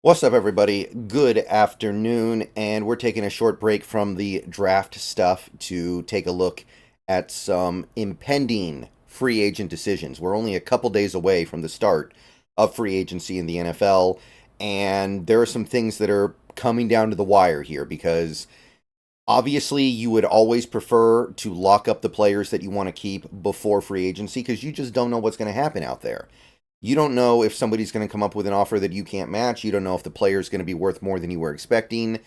What's up, everybody? Good afternoon, and we're taking a short break from the draft stuff to take a look at some impending free agent decisions. We're only a couple days away from the start of free agency in the NFL, and there are some things that are coming down to the wire here because obviously you would always prefer to lock up the players that you want to keep before free agency because you just don't know what's going to happen out there. You don't know if somebody's going to come up with an offer that you can't match. You don't know if the player is going to be worth more than you were expecting.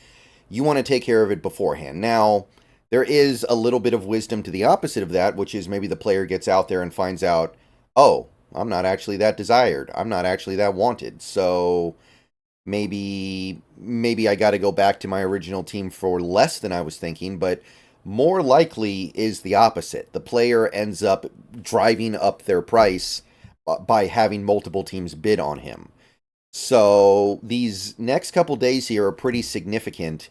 You want to take care of it beforehand. Now, there is a little bit of wisdom to the opposite of that, which is maybe the player gets out there and finds out, oh, I'm not actually that desired. I'm not actually that wanted. So maybe I got to go back to my original team for less than I was thinking, but more likely is the opposite. The player ends up driving up their price by having multiple teams bid on him. So these next couple days here are pretty significant,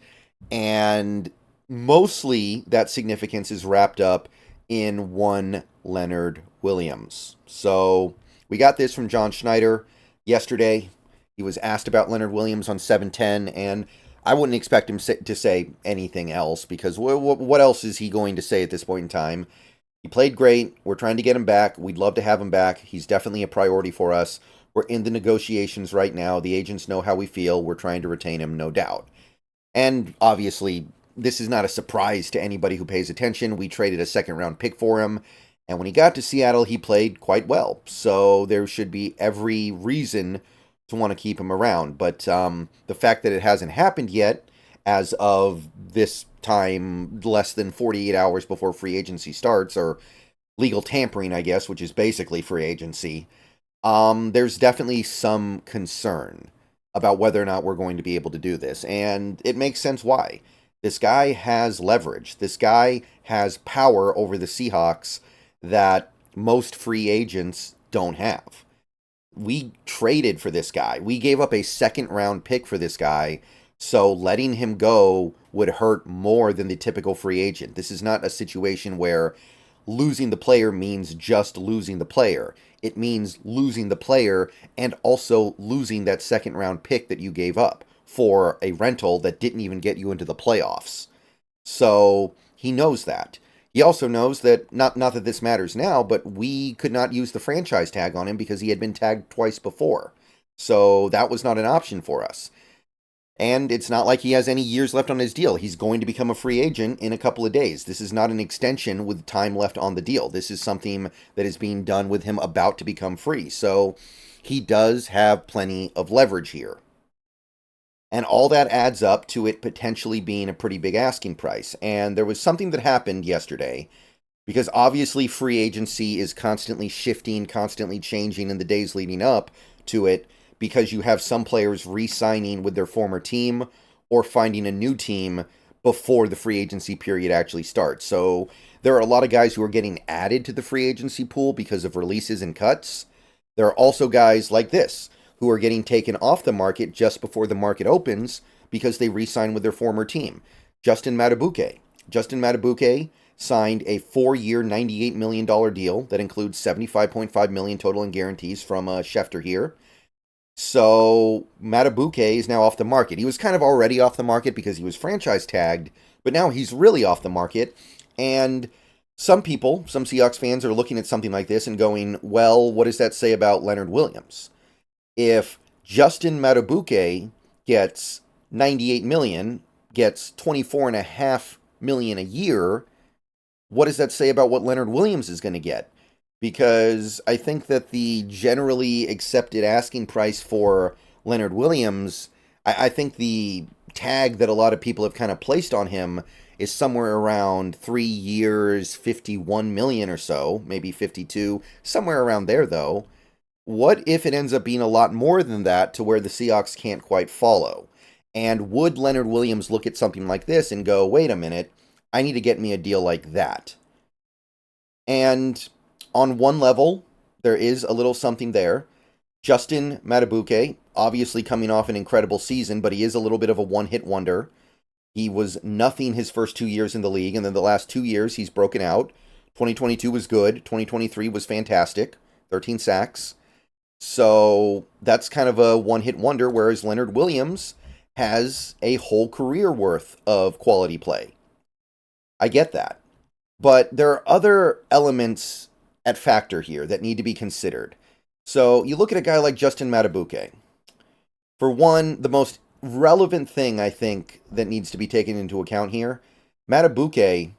and mostly that significance is wrapped up in one Leonard Williams. So we got this from John Schneider yesterday. He was asked about Leonard Williams on 710, and I wouldn't expect him to say anything else because what else is he going to say at this point in time? He played great. We're trying to get him back. We'd love to have him back. He's definitely a priority for us. We're in the negotiations right now. The agents know how we feel. We're trying to retain him, no doubt. And obviously, this is not a surprise to anybody who pays attention. We traded a second-round pick for him, and when he got to Seattle, he played quite well. So there should be every reason to want to keep him around. But the fact that it hasn't happened yet, as of this time, less than 48 hours before free agency starts, or legal tampering, I guess, which is basically free agency, there's definitely some concern about whether or not we're going to be able to do this. And it makes sense why. This guy has leverage. This guy has power over the Seahawks that most free agents don't have. We traded for this guy. We gave up a second round pick for this guy. So letting him go would hurt more than the typical free agent. This is not a situation where losing the player means just losing the player. It means losing the player and also losing that second round pick that you gave up for a rental that didn't even get you into the playoffs. So he knows that. He also knows that, not that this matters now, but we could not use the franchise tag on him because he had been tagged twice before. So that was not an option for us. And it's not like he has any years left on his deal. He's going to become a free agent in a couple of days. This is not an extension with time left on the deal. This is something that is being done with him about to become free. So he does have plenty of leverage here. And all that adds up to it potentially being a pretty big asking price. And there was something that happened yesterday, because obviously free agency is constantly shifting, constantly changing in the days leading up to it, because you have some players re-signing with their former team or finding a new team before the free agency period actually starts. So there are a lot of guys who are getting added to the free agency pool because of releases and cuts. There are also guys like this who are getting taken off the market just before the market opens because they re-sign with their former team. Justin Madubuike. Justin Madubuike signed a 4-year, $98 million deal that includes $75.5 million total in guarantees from Schefter here. So Madubuike is now off the market. He was kind of already off the market because he was franchise tagged, but now he's really off the market. And some people, some Seahawks fans, are looking at something like this and going, well, what does that say about Leonard Williams? If Justin Madubuike gets $98 million, gets $24.5 million a year, what does that say about what Leonard Williams is going to get? Because I think that the generally accepted asking price for Leonard Williams, I think the tag that a lot of people have kind of placed on him is somewhere around 3 years, $51 million or so, maybe 52, somewhere around there though. What if it ends up being a lot more than that to where the Seahawks can't quite follow? And would Leonard Williams look at something like this and go, wait a minute, I need to get me a deal like that? And on one level, there is a little something there. Justin Madubuike, obviously coming off an incredible season, but he is a little bit of a one-hit wonder. He was nothing his first 2 years in the league, and then the last 2 years he's broken out. 2022 was good. 2023 was fantastic. 13 sacks. So that's kind of a one-hit wonder, whereas Leonard Williams has a whole career worth of quality play. I get that. But there are other elements at factor here that need to be considered. So you look at a guy like Justin Madubuike. For one, the most relevant thing I think that needs to be taken into account here, Madubuike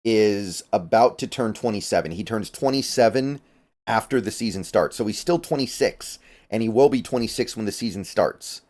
is about to turn 27. He turns 27 after the season starts. So he's still 26, and he will be 26 when the season starts.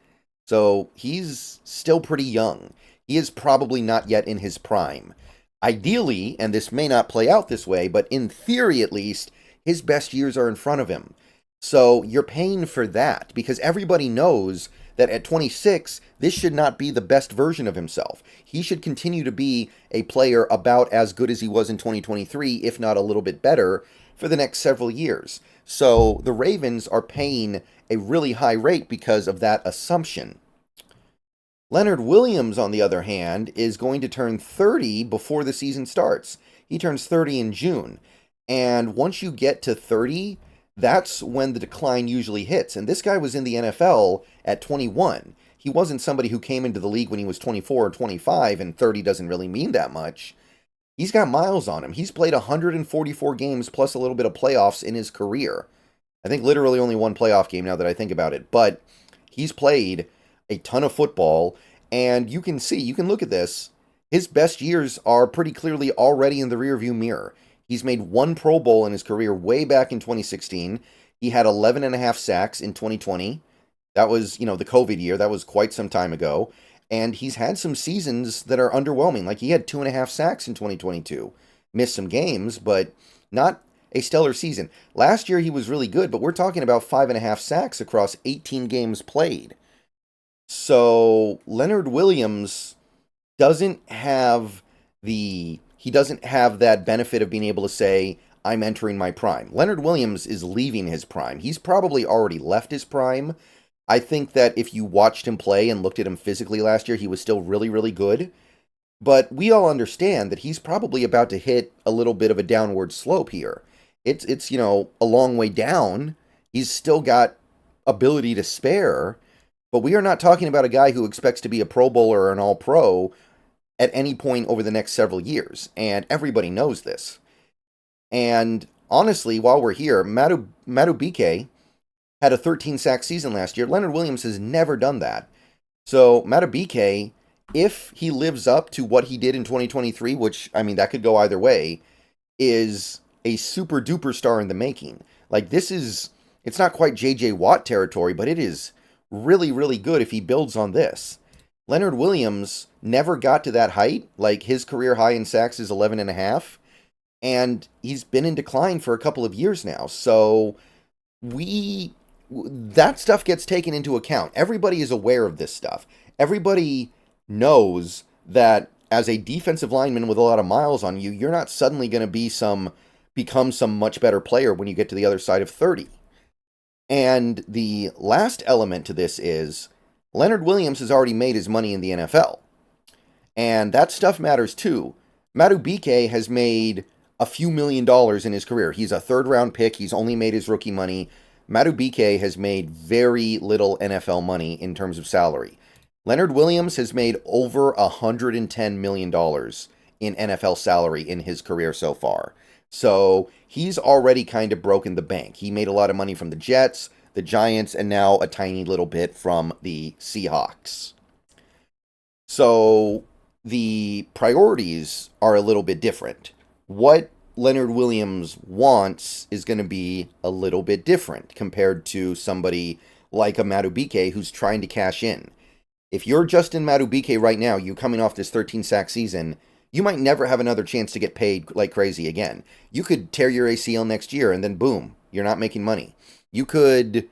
So he's still pretty young. He is probably not yet in his prime. Ideally, and this may not play out this way, but in theory at least, his best years are in front of him. So you're paying for that because everybody knows that at 26, this should not be the best version of himself. He should continue to be a player about as good as he was in 2023, if not a little bit better, for the next several years. So the Ravens are paying a really high rate because of that assumption. Leonard Williams, on the other hand, is going to turn 30 before the season starts. He turns 30 in June. And once you get to 30, that's when the decline usually hits. And this guy was in the NFL at 21. He wasn't somebody who came into the league when he was 24 or 25, and 30 doesn't really mean that much. He's got miles on him. He's played 144 games plus a little bit of playoffs in his career. I think literally only one playoff game now that I think about it. But he's played a ton of football, and you can see, you can look at this. His best years are pretty clearly already in the rearview mirror. He's made one Pro Bowl in his career way back in 2016. He had 11 and a half sacks in 2020. That was, the COVID year. That was quite some time ago. And he's had some seasons that are underwhelming. Like he had 2.5 sacks in 2022. Missed some games, but not a stellar season. Last year he was really good, but we're talking about 5.5 sacks across 18 games played. So Leonard Williams doesn't have that benefit of being able to say, I'm entering my prime. Leonard Williams is leaving his prime. He's probably already left his prime. I think that if you watched him play and looked at him physically last year, he was still really, really good. But we all understand that he's probably about to hit a little bit of a downward slope here. It's a long way down. He's still got ability to spare. But we are not talking about a guy who expects to be a Pro Bowler or an All-Pro at any point over the next several years. And everybody knows this. And honestly, while we're here, Madubuike had a 13-sack season last year. Leonard Williams has never done that. So Madubuike, if he lives up to what he did in 2023, which, that could go either way, is a super-duper star in the making. Like, it's not quite J.J. Watt territory, but it is really, really good if he builds on this. Leonard Williams never got to that height. Like, his career high in sacks is 11.5, and he's been in decline for a couple of years now. So that stuff gets taken into account. Everybody is aware of this stuff. Everybody knows that as a defensive lineman with a lot of miles on you, you're not suddenly going to become some much better player when you get to the other side of 30. And the last element to this is Leonard Williams has already made his money in the NFL. And that stuff matters too. Madubuike has made a few $1 million in his career. He's a third-round pick. He's only made his rookie money. Madubuike has made very little NFL money in terms of salary. Leonard Williams has made over $110 million in NFL salary in his career so far. So he's already kind of broken the bank. He made a lot of money from the Jets, the Giants, and now a tiny little bit from the Seahawks. So the priorities are a little bit different. What Leonard Williams wants is going to be a little bit different compared to somebody like a Madubuike who's trying to cash in. If you're Justin Madubuike right now, you coming off this 13-sack season, you might never have another chance to get paid like crazy again. You could tear your ACL next year and then boom, you're not making money. You could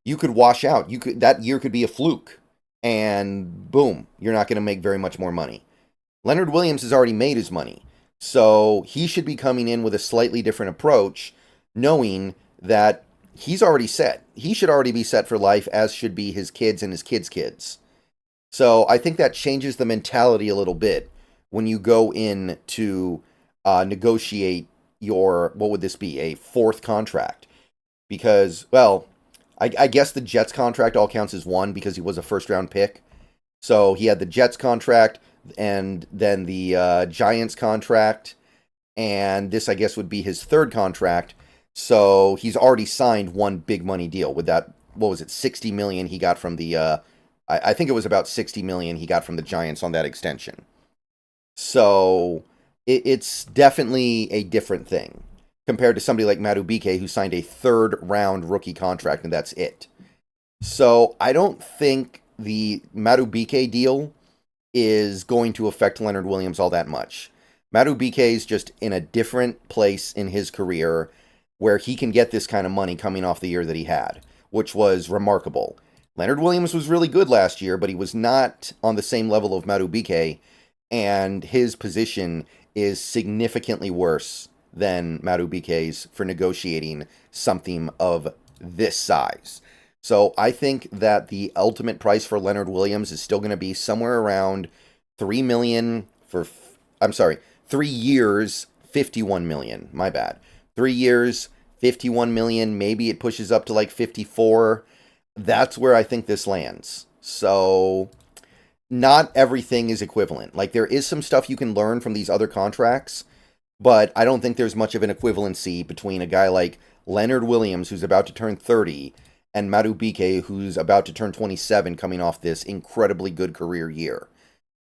wash out. That year could be a fluke and boom, you're not going to make very much more money. Leonard Williams has already made his money. So he should be coming in with a slightly different approach, knowing that he's already set. He should already be set for life, as should be his kids and his kids' kids. So I think that changes the mentality a little bit when you go in to negotiate your, what would this be, a fourth contract? Because, well, I guess the Jets contract all counts as one because he was a first round pick. So he had the Jets contract and then the Giants contract, and this I guess would be his third contract. So he's already signed one big money deal with that. What was it? 60 million he got from the. I think it was about 60 million he got from the Giants on that extension. So it's definitely a different thing compared to somebody like Madubuike who signed a third round rookie contract and that's it. So I don't think the Madubuike deal is going to affect Leonard Williams all that much. Madubuike is just in a different place in his career where he can get this kind of money coming off the year that he had, which was remarkable. Leonard Williams was really good last year, but he was not on the same level of Madubuike, and his position is significantly worse than Madubuike's for negotiating something of this size. So I think that the ultimate price for Leonard Williams is still going to be somewhere around 3 million for, I'm sorry, 3 years, 51 million. My bad. 3 years, 51 million. Maybe it pushes up to like 54. That's where I think this lands. So not everything is equivalent. Like there is some stuff you can learn from these other contracts, but I don't think there's much of an equivalency between a guy like Leonard Williams, who's about to turn 30, and Madubuike, who's about to turn 27, coming off this incredibly good career year.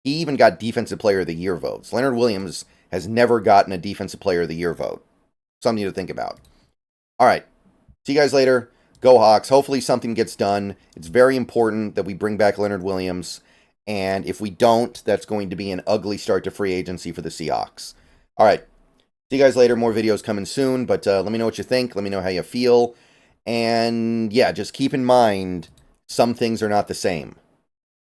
He even got Defensive Player of the Year votes. Leonard Williams has never gotten a Defensive Player of the Year vote. Something to think about. All right. See you guys later. Go Hawks. Hopefully something gets done. It's very important that we bring back Leonard Williams. And if we don't, that's going to be an ugly start to free agency for the Seahawks. All right. See you guys later. More videos coming soon. But let me know what you think. Let me know how you feel. And yeah, just keep in mind, some things are not the same.